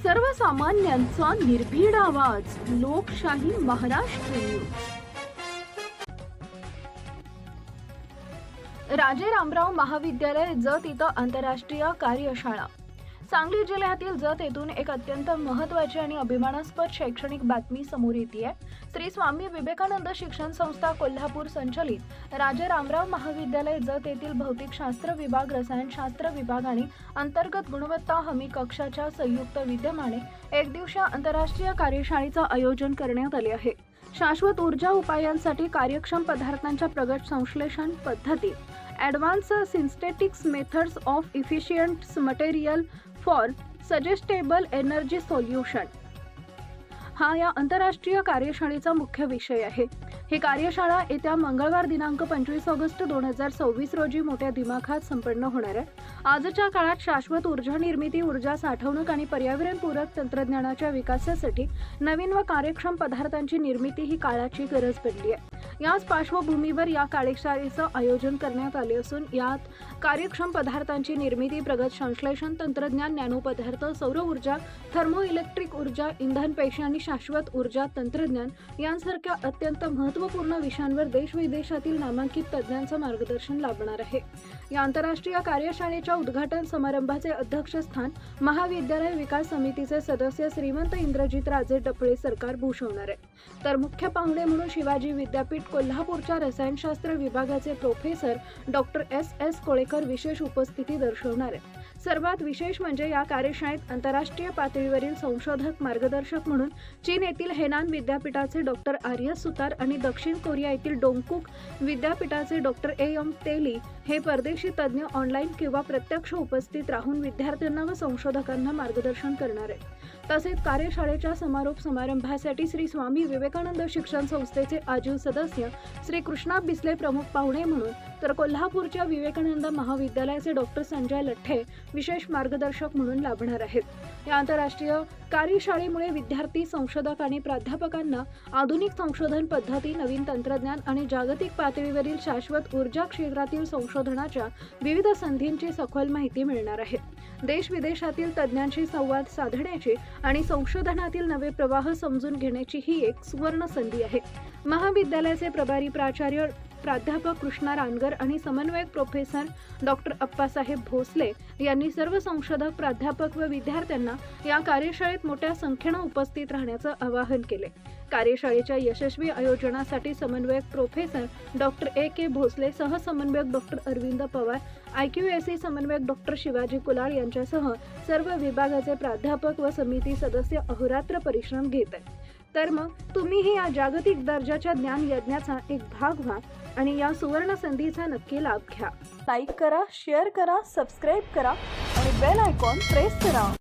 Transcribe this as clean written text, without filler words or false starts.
सर्वसामान्यांचा निर्भीड आवाज, लोकशाही महाराष्ट्र न्यूज. राजे रामराव महाविद्यालय जत इथं आंतरराष्ट्रीय कार्यशाळा. सांगली जिल्ह्यातील जत येथून एक अत्यंत महत्त्वाची आणि अभिमानास्पद शैक्षणिक बातमी समोर येते. श्री स्वामी विवेकानंद शिक्षण संस्था कोल्हापूर संचलित राजे रामराव महाविद्यालय जत येथील भौतिकशास्त्र विभाग, रसायनशास्त्र विभाग आणि अंतर्गत गुणवत्ता हमी कक्षाच्या संयुक्त विद्यमाने एक दिवसीय आंतरराष्ट्रीय कार्यशाळेचे आयोजन करण्यात आले आहे. शाश्वत ऊर्जा उपायांसाठी कार्यक्षम पदार्थांच्या प्रगत संश्लेषण पद्धती, advance synthetics methods of efficient material for suggestible energy solution हा या आंतरराष्ट्रीय कार्यशाळेचा मुख्य विषय आहे. ही कार्यशाळा येत्या मंगळवार दिनांक 25 ऑगस्ट 2026 रोजी मोठ्या दिमाखात संपन्न होणार आहे. आजच्या काळात शाश्वत ऊर्जा निर्मिती, ऊर्जा साठवणूक आणि पर्यावरणपूरक तंत्रज्ञानाच्या विकासासाठी नवीन व कार्यक्षम पदार्थांची निर्मिती ही काळाची गरज बनली आहे. याच पार्श्वभूमीवर या कार्यशाळेचं आयोजन करण्यात आले असून यात कार्यक्षम पदार्थांची निर्मिती, प्रगत संश्लेषण तंत्रज्ञान, नॅनो पदार्थ, सौर ऊर्जा, थर्मो इलेक्ट्रिक ऊर्जा, इंधन पेशी आणि शाश्वत ऊर्जा तंत्रज्ञान यांसारख्या अत्यंत महत्त्वपूर्ण विषयांवर देश-विदेशातील नामांकित तज्ज्ञांचं मार्गदर्शन लाभणार आहे. या आंतरराष्ट्रीय कार्यशाळेच्या उद्घाटन समारंभाचे अध्यक्षस्थान महाविद्यालय विकास समितीचे सदस्य श्रीमंत इंद्रजित राजे डफळे सरकार भूषवणार आहे. तर मुख्य पाहुणे म्हणून शिवाजी विद्यापीठ कोल्हापूरच्या रसायनशास्त्र विभागाचे प्रोफेसर डॉक्टर एस कोळेकर विशेष उपस्थिती दर्शवणार आहेत. सर्वात विशेष म्हणजे या कार्यशाळेत आंतरराष्ट्रीय पातळीवरील संशोधक मार्गदर्शक म्हणून चीन येथील हेनान विद्यापीठाचे डॉक्टर आर्य सुतार आणि दक्षिण कोरिया येथील डोंगकुक विद्यापीठाचे डॉक्टर एम तेली हे परदेशी तज्ज्ञ ऑनलाईन किंवा प्रत्यक्ष उपस्थित राहून विद्यार्थ्यांना व संशोधकांना मार्गदर्शन करणार आहेत. तसेच कार्यशाळेच्या समारोप समारंभासाठी श्री स्वामी विवेकानंद शिक्षण संस्थेचे आजीव सदस्य श्री कृष्णा बिस्ले प्रमुख पाहुणे म्हणून, तर कोल्हापूरच्या विवेकानंद महाविद्यालयाचे डॉक्टर संजय लठ्ठे विशेष मार्गदर्शक म्हणून लाभणार आहेत. या आंतरराष्ट्रीय कार्यशाळेमुळे विद्यार्थी, संशोधक आणि प्राध्यापकांना आधुनिक संशोधन पद्धती, नवीन तंत्रज्ञान आणि जागतिक पातळीवरील शाश्वत ऊर्जा क्षेत्रातील संशोधनाच्या विविध संधींची सखोल माहिती मिळणार आहे. देश-विदेशातील तज्ज्ञांशी संवाद साधण्याची आणि संशोधनातील नवे प्रवाह समजून घेण्याची ही एक सुवर्ण संधी आहे. महाविद्यालयाचे प्रभारी प्राचार्य प्राध्यापक कृष्णा रानगर आणि समन्वयक प्रोफेसर डॉक्टर अप्पासाहेब भोसले यांनी सर्व संशोधक, प्राध्यापक व विद्यार्थ्यांना या कार्यशाळेत मोठ्या संख्येने उपस्थित राहण्याचं आवाहन केले. कार्यशाळेच्या यशस्वी आयोजनासाठी समन्वयक प्रोफेसर डॉक्टर के भोसले, सहसमन्वयक डॉक्टर अरविंद पवार, IQAC समन्वयक डॉक्टर शिवाजी कुलाळ यांच्यासह सर्व विभागाचे प्राध्यापक व समिती सदस्य अहोरात्र परिश्रम घेत आहेत. तर मग तुम्हीही या जागतिक दर्जाच्या ज्ञान यज्ञाचा एक भाग व्हा आणि या सुवर्ण संधीचा नक्की लाभ घ्या. लाईक करा, शेअर करा, सबस्क्राईब करा आणि बेल आयकॉन प्रेस करा.